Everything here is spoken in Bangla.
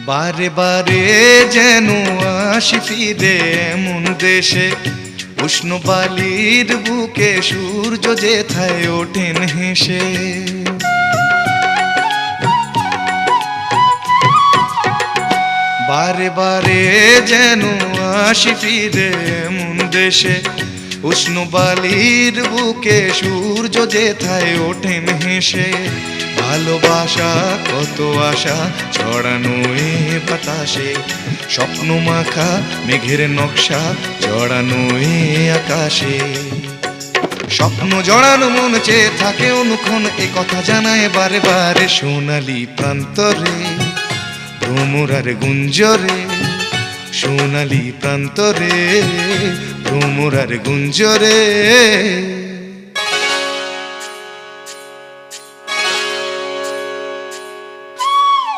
বারে বারে যেন আসি ফিরে এমন দেশে, উষ্ণ বালির বুকে সূর্য যেথায় ওঠেন হেসে। বারে বারে যেন আসি ফিরে এমন দেশে, উষ্ণ বালির বুকে সূর্য যেথায় ওঠেন হেসে। ভালোবাসা কত আশা ছড়ানো এ বাতাসে, স্বপ্ন মাখা মেঘের নকশা জড়ানো এ আকাশে। স্বপ্ন জড়ানো মন চেয়ে থাকে অনুক্ষণ, এ কথা জানায় বারে বারে সোনালি প্রান্তরে ভ্রমরার গুঞ্জরে। সোনালি প্রান্তরে ভ্রমরার গুঞ্জরে।